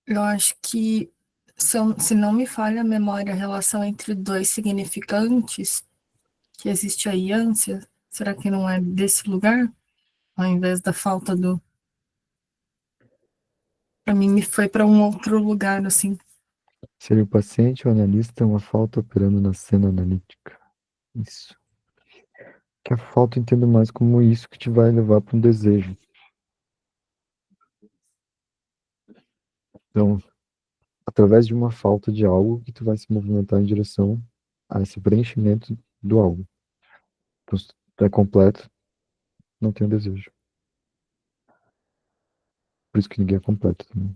Eu acho que, se não me falha a memória, a relação entre dois significantes, que existe a ânsia, será que não é desse lugar? Ao invés da falta do. Para mim, me foi para um outro lugar, assim. Seria o paciente ou analista uma falta operando na cena analítica. Isso. Que a falta eu entendo mais como isso que te vai levar para um desejo. Então, através de uma falta de algo que tu vai se movimentar em direção a esse preenchimento do algo. Então, se tu é completo, não tem o desejo. Por isso que ninguém é completo também.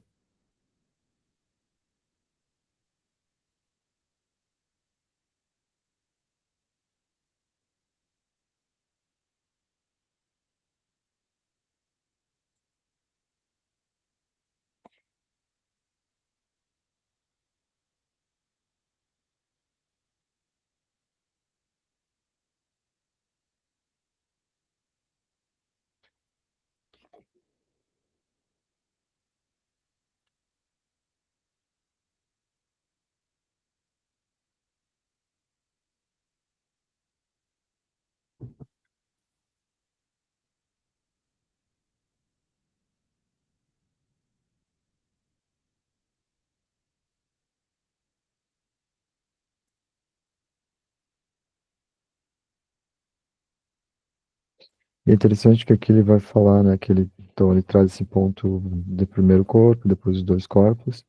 E é interessante que aqui ele vai falar, né, então ele traz esse ponto do primeiro corpo, depois os dois corpos.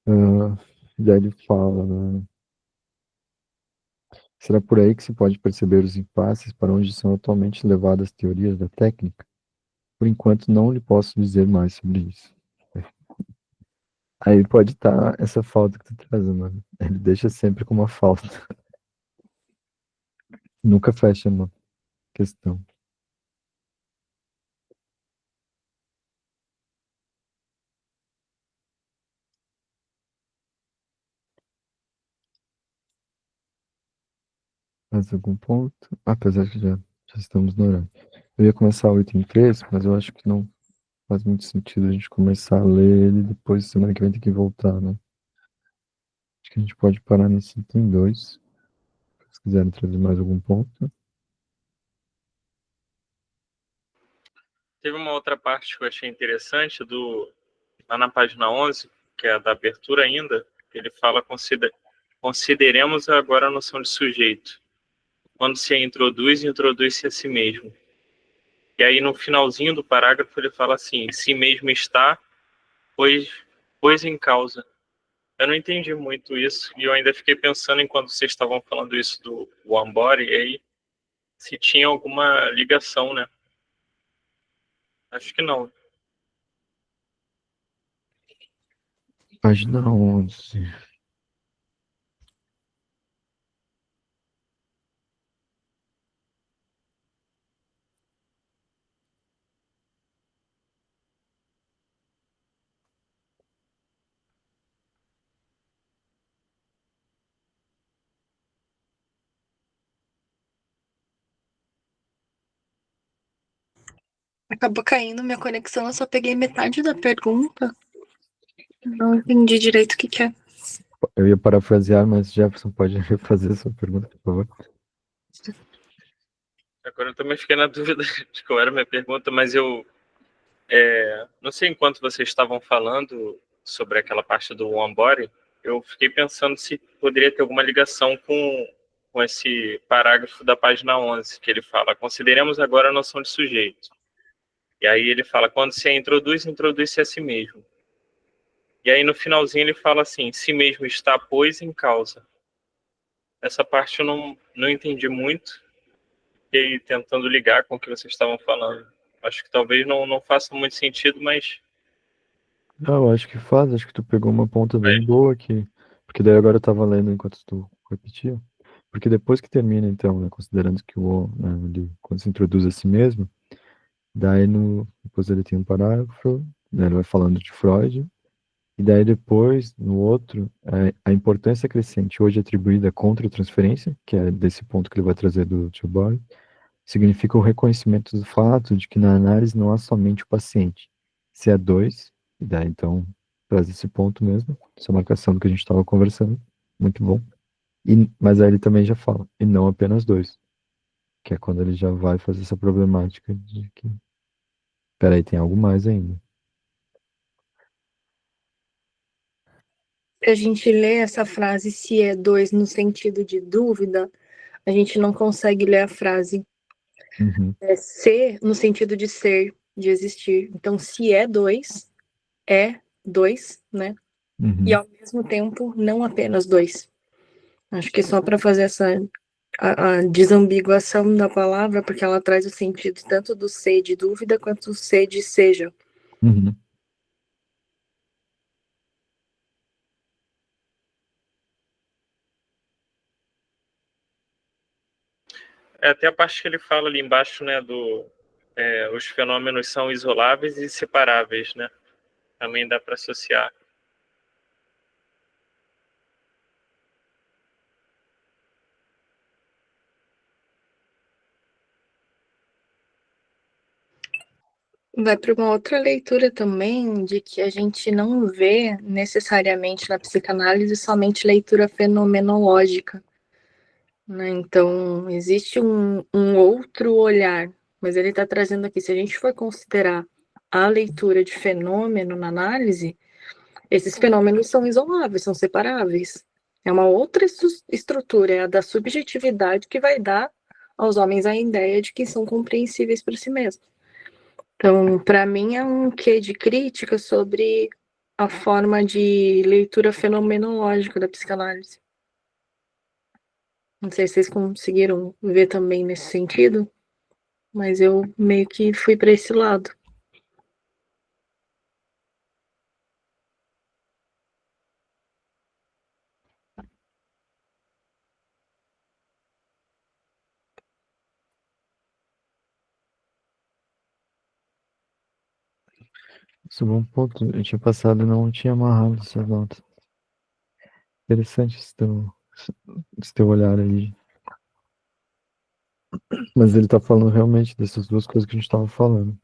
E daí ele fala, né, será por aí que se pode perceber os impasses para onde são atualmente levadas as teorias da técnica? Por enquanto não lhe posso dizer mais sobre isso. Aí pode estar essa falta que tu traz, mano. Ele deixa sempre com uma falta. Nunca fecha uma questão. Mais algum ponto? Apesar que já estamos no horário. Eu ia começar o item 3, mas eu acho que não faz muito sentido a gente começar a ler ele depois, semana que vem tem que voltar, né? Acho que a gente pode parar nesse item 2. Se quiserem trazer mais algum ponto. Teve uma outra parte que eu achei interessante, lá na página 11, que é a da abertura ainda, ele fala: consideremos agora a noção de sujeito. Quando se introduz, introduz-se a si mesmo. E aí, no finalzinho do parágrafo, ele fala assim: si mesmo está, pois em causa. Eu não entendi muito isso, e eu ainda fiquei pensando, enquanto vocês estavam falando isso do One Body, e aí, se tinha alguma ligação, né? Acho que não. Página 11. Acabou caindo minha conexão, eu só peguei metade da pergunta. Não entendi direito o que que é. Eu ia parafrasear, mas Jefferson pode refazer a sua pergunta, por favor. Agora eu também fiquei na dúvida de qual era a minha pergunta, mas eu não sei, enquanto vocês estavam falando sobre aquela parte do One Body, eu fiquei pensando se poderia ter alguma ligação com esse parágrafo da página 11, que ele fala: consideremos agora a noção de sujeito. E aí ele fala: quando se introduz, introduz-se a si mesmo. E aí no finalzinho ele fala assim: si mesmo está, pois, em causa. Essa parte eu não entendi muito, e tentando ligar com o que vocês estavam falando. Acho que talvez não faça muito sentido, mas... Não, eu acho que faz, acho que tu pegou uma ponta bem boa aqui. Porque daí agora eu tava lendo enquanto tu repetia. Porque depois que termina, então, né, considerando que né, quando se introduz a si mesmo, daí depois ele tem um parágrafo, né, ele vai falando de Freud, e daí depois, no outro, a importância crescente hoje atribuída à contra-transferência, que é desse ponto que ele vai trazer do Tillbody, significa o reconhecimento do fato de que na análise não há somente o paciente, se é dois, e daí então traz esse ponto mesmo, essa marcação do que a gente estava conversando, muito bom. Mas aí ele também já fala, e não apenas dois, que é quando ele já vai fazer essa problemática de que, peraí, tem algo mais ainda. Se a gente lê essa frase, se é dois, no sentido de dúvida, a gente não consegue ler a frase ser no sentido de ser, de existir. Então, se é dois, né? E ao mesmo tempo, não apenas dois. Acho que só para fazer a desambiguação da palavra, porque ela traz o sentido tanto do ser de dúvida quanto do ser de seja. Uhum. Até a parte que ele fala ali embaixo, né, os fenômenos são isoláveis e separáveis, né? Também dá para associar. Vai para uma outra leitura também, de que a gente não vê necessariamente na psicanálise somente leitura fenomenológica, né? Então, existe um outro olhar, mas ele está trazendo aqui, se a gente for considerar a leitura de fenômeno na análise, esses fenômenos são isoláveis, são separáveis. É uma outra estrutura, é a da subjetividade que vai dar aos homens a ideia de que são compreensíveis para si mesmos. Então, para mim, é um quê de crítica sobre a forma de leitura fenomenológica da psicanálise. Não sei se vocês conseguiram ver também nesse sentido, mas eu meio que fui para esse lado. Isso é um bom ponto. Eu tinha passado e não tinha amarrado essa volta. Interessante esse teu olhar aí. Mas ele tá falando realmente dessas duas coisas que a gente tava falando.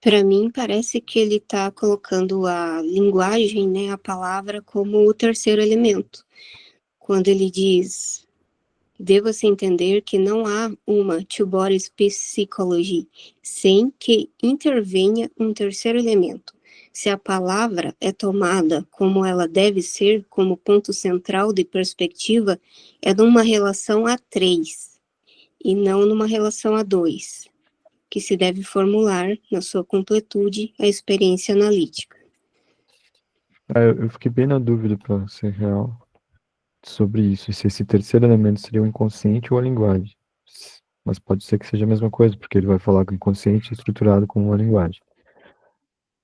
Para mim, parece que ele está colocando a linguagem, né, a palavra, como o terceiro elemento. Quando ele diz, deva-se entender que não há uma two-body psychology sem que intervenha um terceiro elemento. Se a palavra é tomada como ela deve ser, como ponto central de perspectiva, é numa relação a três, e não numa relação a dois, que se deve formular, na sua completude, a experiência analítica. Eu fiquei bem na dúvida, para ser real, sobre isso, se esse terceiro elemento seria o inconsciente ou a linguagem. Mas pode ser que seja a mesma coisa, porque ele vai falar que o inconsciente é estruturado como uma linguagem.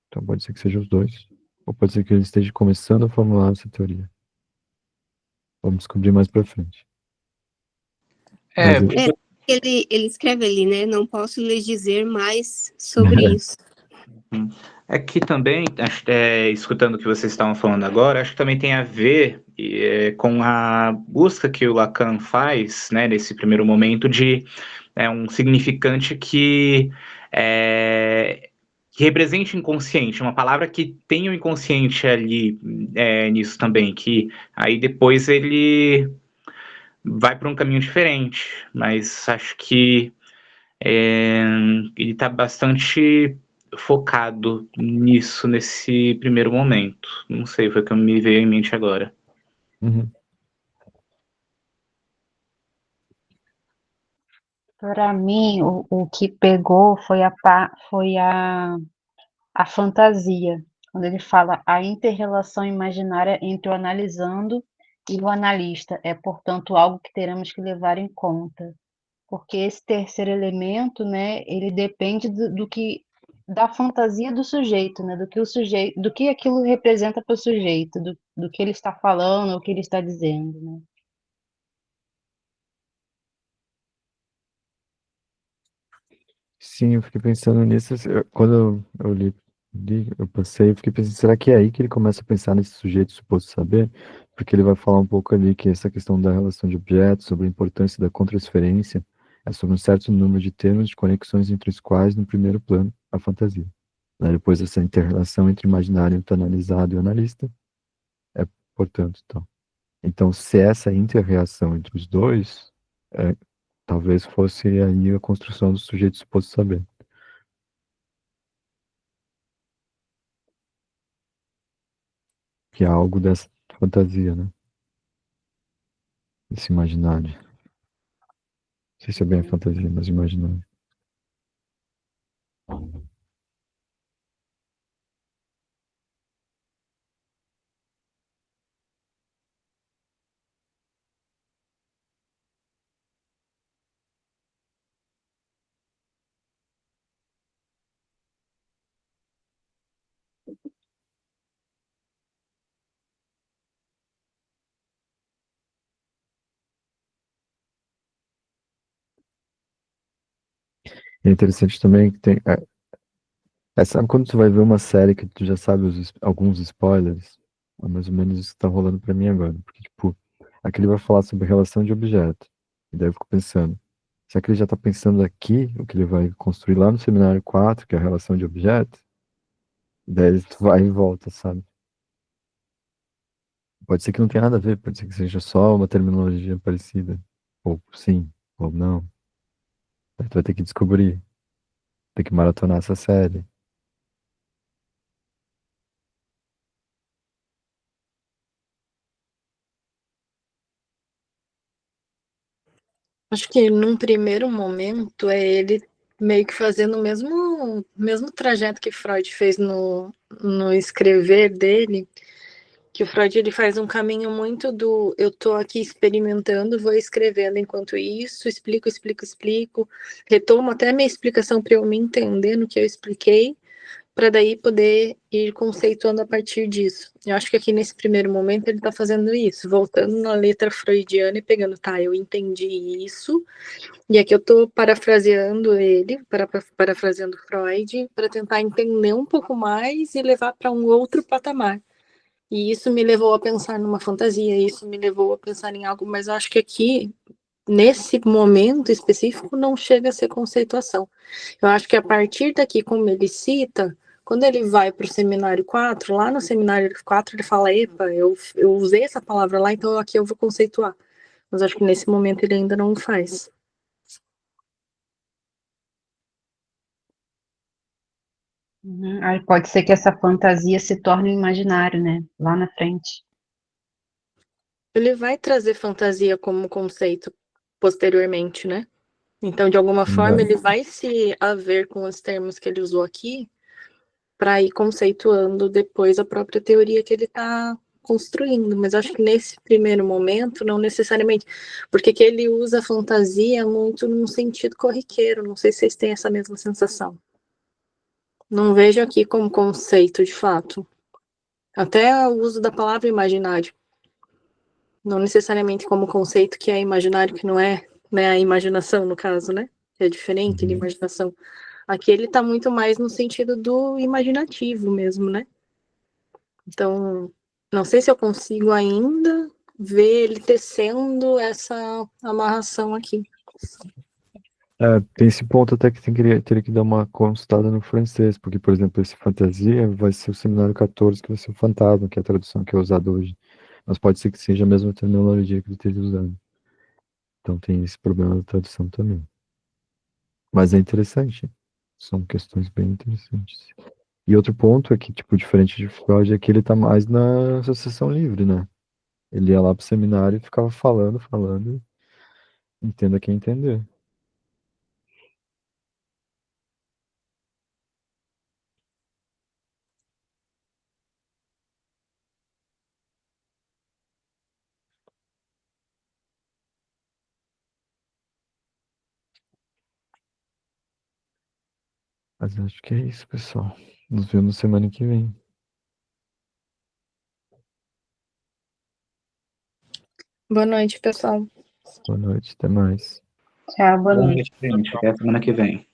Então pode ser que seja os dois. Ou pode ser que ele esteja começando a formular essa teoria. Vamos descobrir mais pra frente. É, Mas Ele escreve ali, né? Não posso lhes dizer mais sobre isso. aqui também, escutando o que vocês estavam falando agora, acho que também tem a ver com a busca que o Lacan faz, né, nesse primeiro momento, de um significante que represente o inconsciente, uma palavra que tenha o inconsciente ali nisso também, que aí depois ele vai para um caminho diferente, mas acho que ele está bastante focado nisso nesse primeiro momento. Não sei, foi o que me veio em mente agora. Uhum. Para mim, o que pegou foi a fantasia, quando ele fala a inter-relação imaginária entre o analisando e o analista. É, portanto, algo que teremos que levar em conta, porque esse terceiro elemento, né, ele depende da fantasia do sujeito, né, do que aquilo representa para o sujeito, do que ele está falando, o que ele está dizendo, né. Sim, eu fiquei pensando nisso. Quando eu li, eu passei, eu fiquei pensando, será que é aí que ele começa a pensar nesse sujeito suposto saber? Porque ele vai falar um pouco ali que essa questão da relação de objetos, sobre a importância da contrasferência, é sobre um certo número de termos de conexões entre os quais, no primeiro plano, a fantasia. Né? Depois, essa inter-relação entre imaginário analisado e o analista é, portanto, então. Então, se essa inter-reação entre os dois, talvez fosse aí a construção do sujeito suposto saber. Que é algo dessa fantasia, né? Esse imaginário. Não sei se é bem a fantasia, mas imaginário. É interessante também que tem. Sabe quando tu vai ver uma série que tu já sabe alguns spoilers? É mais ou menos isso que tá rolando pra mim agora. Porque, tipo, aqui ele vai falar sobre relação de objeto. E daí eu fico pensando, será que ele já tá pensando aqui o que ele vai construir lá no seminário 4, que é a relação de objeto? E daí tu vai e volta, sabe? Pode ser que não tenha nada a ver, pode ser que seja só uma terminologia parecida. Ou sim, ou não. Aí tu vai ter que descobrir. Tem que maratonar essa série. Acho que num primeiro momento é ele meio que fazendo o mesmo trajeto que Freud fez no escrever dele, que o Freud ele faz um caminho muito do eu tô aqui experimentando, vou escrevendo enquanto isso, explico, retomo até a minha explicação para eu me entender no que eu expliquei, para daí poder ir conceituando a partir disso. Eu acho que aqui nesse primeiro momento ele está fazendo isso, voltando na letra freudiana e pegando, tá, eu entendi isso, e aqui eu estou parafraseando ele, parafraseando Freud, para tentar entender um pouco mais e levar para um outro patamar. E isso me levou a pensar numa fantasia, isso me levou a pensar em algo, mas eu acho que aqui, nesse momento específico, não chega a ser conceituação. Eu acho que a partir daqui, como ele cita, quando ele vai para o seminário 4, lá no seminário 4 ele fala, epa, eu usei essa palavra lá, então aqui eu vou conceituar. Mas acho que nesse momento ele ainda não faz. Aí pode ser que essa fantasia se torne um imaginário, né? Lá na frente. Ele vai trazer fantasia como conceito posteriormente, né? Então, de alguma forma, ele vai se haver com os termos que ele usou aqui para ir conceituando depois a própria teoria que ele está construindo. Mas acho que nesse primeiro momento, não necessariamente, porque que ele usa a fantasia muito num sentido corriqueiro. Não sei se vocês têm essa mesma sensação. Não vejo aqui como conceito, de fato. Até o uso da palavra imaginário. Não necessariamente como conceito que é imaginário, que não é, né, a imaginação, no caso, né? É diferente de imaginação. Aqui ele está muito mais no sentido do imaginativo mesmo, né? Então, não sei se eu consigo ainda ver ele tecendo essa amarração aqui. Tem esse ponto até que teria que dar uma consultada no francês, porque, por exemplo, esse fantasia vai ser o seminário 14, que vai ser o fantasma, que é a tradução que é usada hoje. Mas pode ser que seja a mesma terminologia que ele esteja usando. Então tem esse problema da tradução também. Mas é interessante. São questões bem interessantes. E outro ponto é que, tipo, diferente de Freud, é que ele tá mais na associação livre, né? Ele ia lá pro seminário e ficava falando, entenda quem entender. Mas acho que é isso, pessoal. Nos vemos semana que vem. Boa noite, pessoal. Boa noite, até mais. Tchau, boa Boa noite. noite, gente. Até semana que vem.